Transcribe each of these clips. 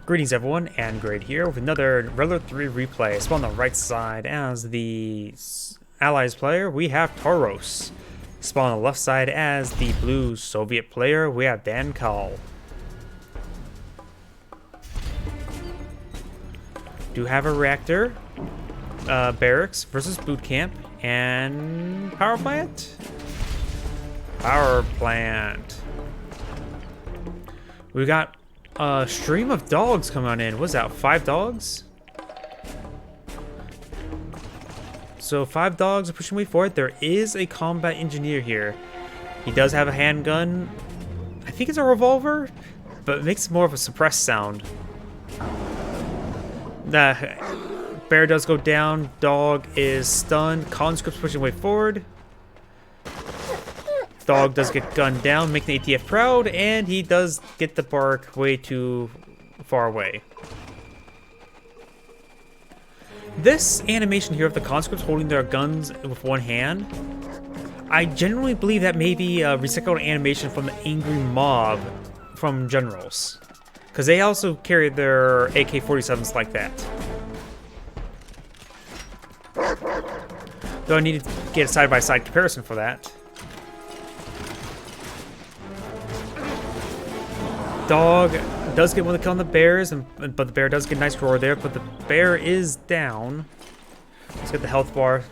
Greetings everyone, and Grade here with another Regular 3 replay. So on the right side as the Allies player, we have Toros. Spawn on the left side as the blue Soviet player, we have Dankal. Do have a reactor, barracks versus boot camp, and power plant? Power plant. We got a stream of dogs coming on in. What's that, 5 dogs? So 5 dogs are pushing way forward. There is a combat engineer here. He does have a handgun. I think it's a revolver, but it makes more of a suppressed sound. The bear does go down. Dog is stunned. Conscript's pushing way forward. Dog does get gunned down, making the ATF proud, and he does get the bark way too far away. This animation here of the conscripts holding their guns with one hand, I genuinely believe that may be a recycled animation from the Angry Mob from Generals, because they also carry their AK-47s like that. Though I need to get a side-by-side comparison for that. Dog does get one to kill on the bears, but the bear does get a nice roar there, but the bear is down. Let's get the health bar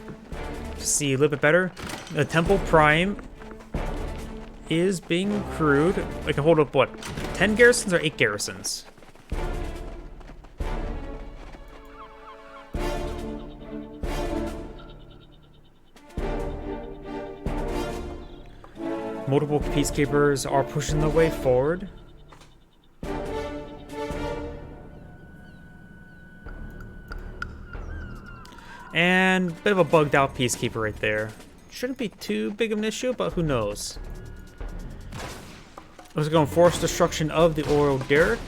to see a little bit better. The Temple Prime is being crewed. I can hold up, what, 10 garrisons or 8 garrisons? Multiple peacekeepers are pushing their way forward. And a bit of a bugged out peacekeeper right there. Shouldn't be too big of an issue, but who knows. Let's go on forced destruction of the oil derrick.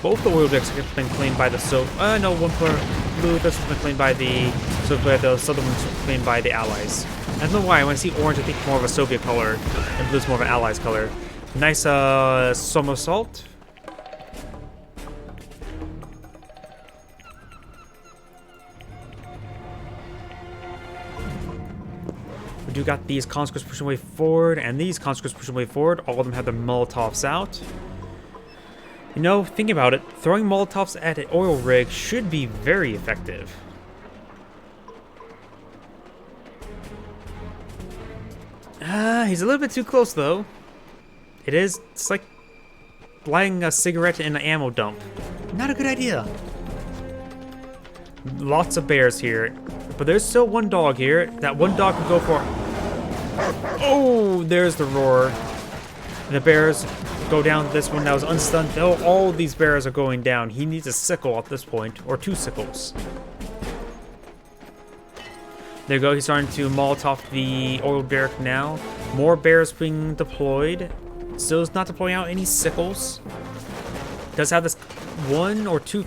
Both the oil derricks have been claimed by the no, one for blue, this has been claimed by the Soviet, the southern one's claimed by the Allies. I don't know why, when I see orange I think more of a Soviet color, and blue's more of an Allies color. Nice somersault. We do got these conscripts pushing way forward, and these conscripts pushing way forward. All of them have their Molotovs out. You know, thinking about it, throwing Molotovs at an oil rig should be very effective. He's a little bit too close, though. It's like lighting a cigarette in an ammo dump. Not a good idea. Lots of bears here. But there's still one dog here. That one dog can go for... Oh, there's the roar. And the bears go down. This one that was unstunned. Oh, all these bears are going down. He needs a sickle at this point. Or 2 sickles. There you go. He's starting to Molotov the oil derrick now. More bears being deployed. Still is not deploying out any sickles. Does have this 1 or 2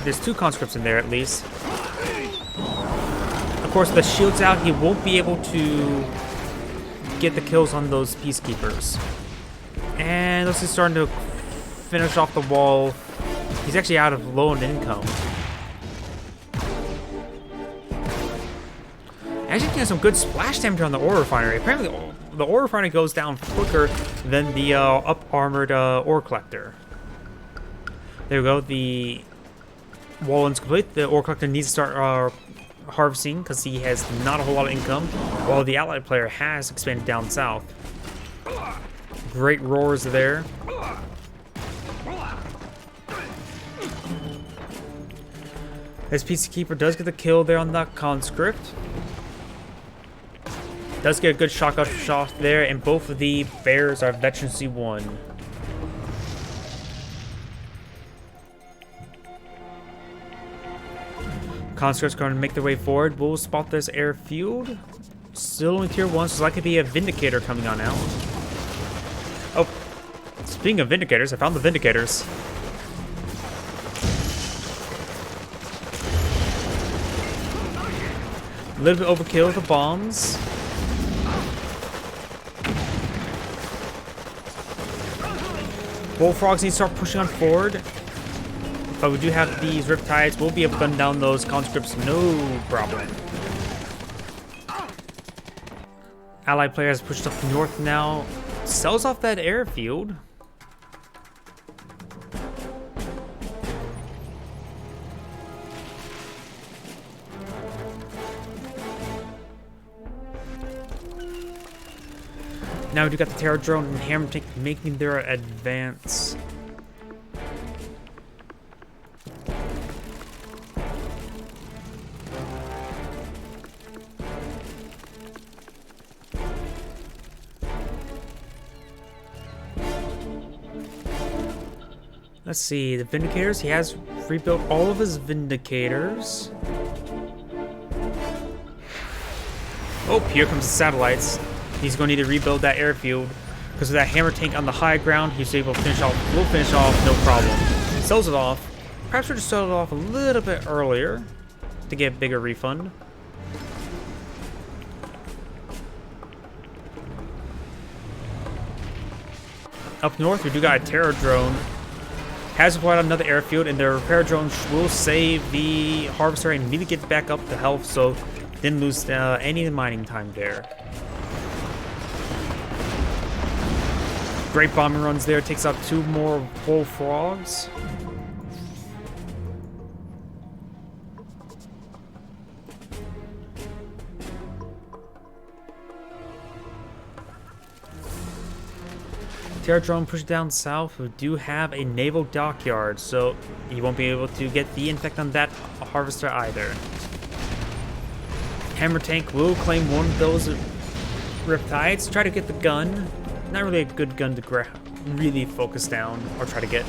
there's 2 conscripts in there at least. Of course, the shield's out. He won't be able to get the kills on those peacekeepers. And this is starting to finish off the wall. He's actually out of low income. Actually getting some good splash damage on the ore refinery. Apparently, the ore refinery goes down quicker than the up-armored ore collector. There we go. The wall is complete. The ore collector needs to start harvesting because he has not a whole lot of income, while the allied player has expanded down south. Great roars there. This peacekeeper does get the kill there on that conscript. Does get a good shotgun shot there, and both of the bears are veteran C1. Conscripts going to make their way forward. We'll spot this airfield. Still only tier 1, so that could be a Vindicator coming on out. Oh, speaking of Vindicators, I found the Vindicators. A little bit overkill with the bombs. Bullfrogs need to start pushing on forward. But we do have these Riptides. We'll be able to gun down those conscripts, no problem. Allied player has pushed up north now. Sells off that airfield. Now we do got the Terror Drone and Hammer Tank making their advance. Let's see, the Vindicators, he has rebuilt all of his Vindicators. Oh, here comes the satellites. He's going to need to rebuild that airfield. Because of that Hammer Tank on the high ground, he's able to finish off. We'll finish off, no problem. Sells it off. Perhaps we'll just sell it off a little bit earlier to get a bigger refund. Up north, we do got a Terror Drone. Has acquired another airfield, and the repair drones will save the harvester and immediately get back up to health, so didn't lose any mining time there. Great bombing runs there, takes out 2 more whole frogs. Terror Drone pushed down south. We do have a naval dockyard, so you won't be able to get the infect on that harvester either. Hammer Tank will claim one of those Riptides. Try to get the gun. Not really a good gun to really focus down or try to get.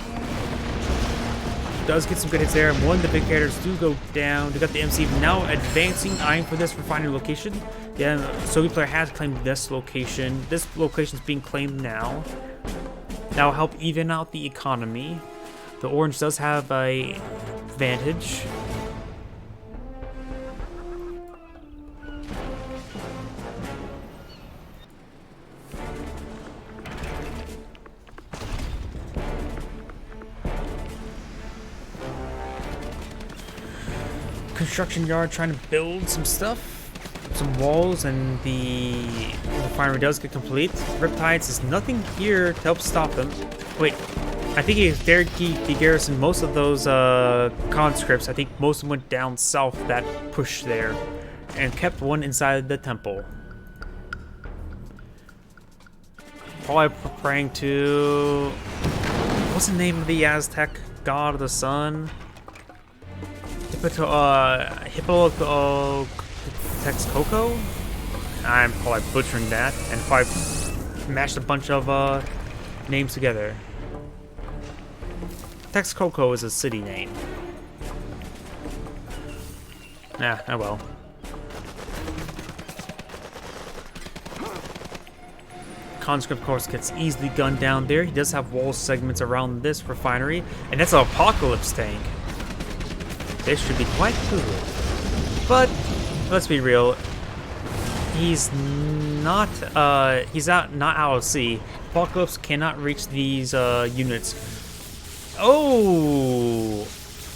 Does get some good hits there. One of the big carriers do go down. We got the MC now advancing, eyeing for this refinery location. Yeah, Soviet player has claimed this location. This location is being claimed now. That will help even out the economy. The orange does have a advantage. Construction yard trying to build some stuff. Some walls, and the refinery does get complete. Riptides is nothing here to help stop them. Wait, I think he dared keep the garrison most of those conscripts. I think most of them went down south that push there, and kept one inside the temple. Probably praying to, what's the name of the Aztec god of the sun? Texcoco? I'm probably butchering that, and probably mashed a bunch of names together. Texcoco is a city name. Ah, oh well. Conscript, of course, gets easily gunned down there. He does have wall segments around this refinery, and that's an Apocalypse tank. This should be quite good. But let's be real. He's not not AOC. Apocalypse cannot reach these units. Oh,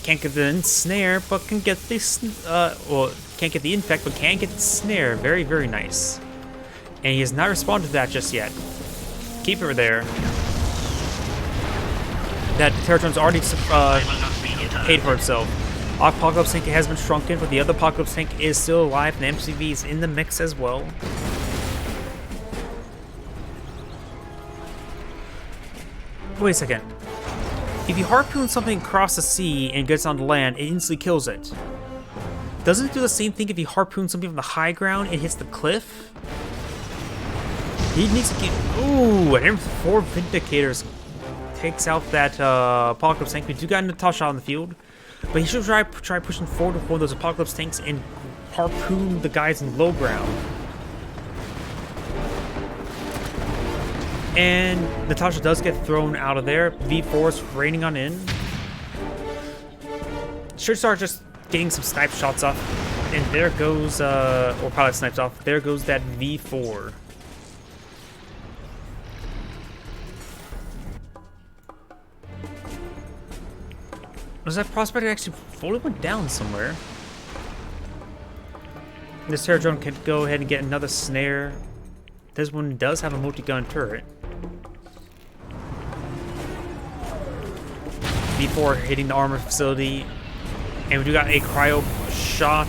can't get the ensnare, but can get this. Well, can't get the infect, but can get the snare. Very, very nice. And he has not responded to that just yet. Keep her there. That Terror Drone's already paid for itself. Apocalypse tank has been shrunken, but the other Apocalypse tank is still alive, and MCV is in the mix as well. Wait a second. If you harpoon something across the sea and gets on the land, it instantly kills it. Doesn't it do the same thing if you harpoon something from the high ground and hits the cliff? He needs to get... Ooh, and 4 Vindicators takes out that Apocalypse tank. We do got Natasha on the field. But he should try pushing forward with one of those Apocalypse tanks and harpoon the guys in low ground. And Natasha does get thrown out of there. V4's raining on in. Should start just getting some snipe shots off. And there goes, or pilot snipes off. There goes that V4. Was that prospector actually fully went down somewhere? This Terror drone can go ahead and get another snare. This one does have a multi-gun turret. Before hitting the armor facility. And we do got a cryo shot.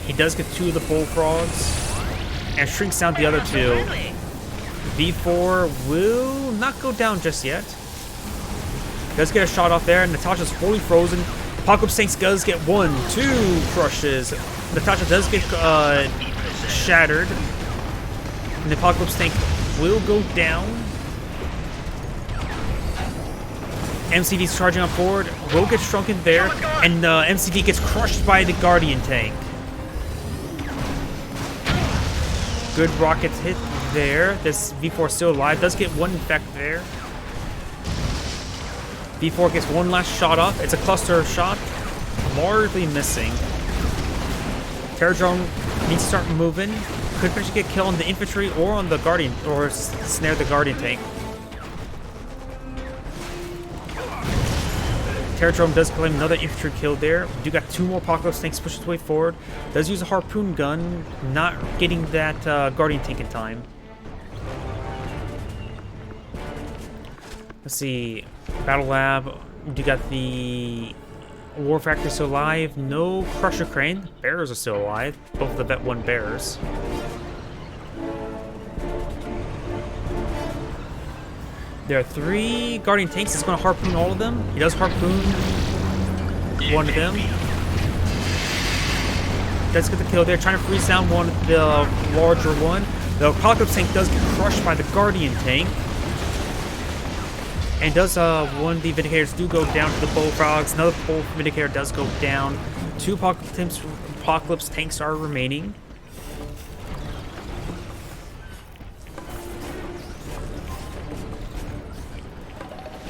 He does get 2 of the bullfrogs. And shrinks down the other 2. V4 will not go down just yet. Does get a shot off there, and Natasha's fully frozen. Apocalypse Tanks does get 1, 2 crushes. Natasha does get shattered. And the Apocalypse Tank will go down. MCV's charging on forward, will get shrunken there, and MCV gets crushed by the Guardian Tank. Good rocket hit there. This V4 still alive, does get 1 infect there. V4 gets 1 last shot off. It's a cluster shot, largely missing. Terror drone needs to start moving. Could potentially get killed on the infantry or on the Guardian, or snare the Guardian Tank. Terror drone does claim another infantry kill there. We do got 2 more Apocalypse Tanks push its way forward. Does use a harpoon gun, not getting that Guardian Tank in time. Let's see. Battle Lab. You got the War Factory still alive. No Crusher Crane. Bearers are still alive. Both of the Vet 1 bearers. There are 3 Guardian Tanks. He's going to harpoon all of them. He does harpoon 1 of them. Does get the kill there. Trying to freeze down one of the larger one. The Apocalypse Tank does get crushed by the Guardian Tank. And does one of the Vindicators do go down to the Bullfrogs. Another Vindicator does go down. 2 Apocalypse Tanks are remaining.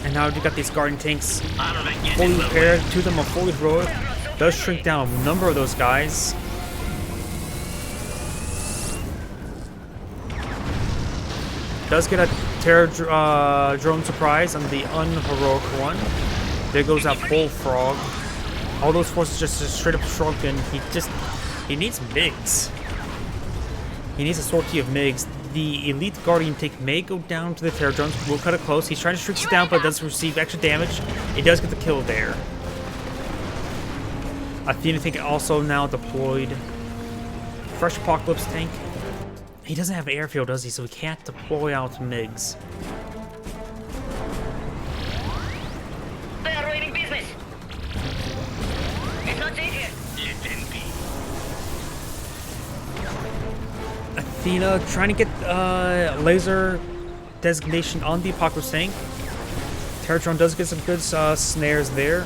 And now you got these Guardian Tanks fully repaired. 2 of them are fully heroic. Does shrink down a number of those guys. Does get a Terror drone surprise on the unheroic one. There goes that Bullfrog. All those forces just straight up shrunken. He needs MiGs. He needs a sortie of MiGs. The Elite Guardian Tank may go down to the Terror drones. We'll cut it close. He's trying to shrink it down, but does receive extra damage. He does get the kill there. Athena Tank also now deployed. Fresh Apocalypse Tank. He doesn't have airfield, does he? So he can't deploy out MiGs. They are ruining business. It's not safe here. Let them be. Athena trying to get laser designation on the Apocalypse Tank. Terror drone does get some good snares there.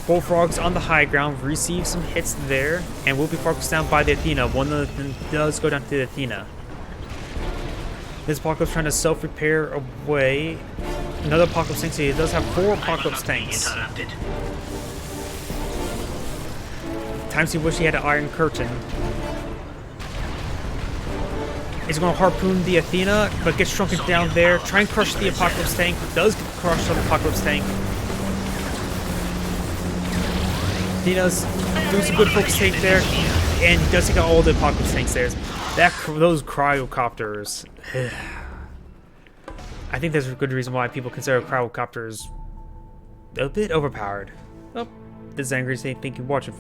Bullfrogs on the high ground receive some hits there, and will be focused down by the Athena. One of them does go down to the Athena. This Apocalypse trying to self-repair away. Another Apocalypse tank, so he does have 4 Apocalypse tanks. Times he wish he had an Iron Curtain. He's going to harpoon the Athena, but gets shrunken down there. Try and crush the Apocalypse tank. Does get crushed on the Apocalypse tank. He does do some good focus take there, and he does take out all the Apocalypse tanks there. Those cryocopters. I think there's a good reason why people consider cryocopters a bit overpowered. Well, this is Angry saying thank you for watching.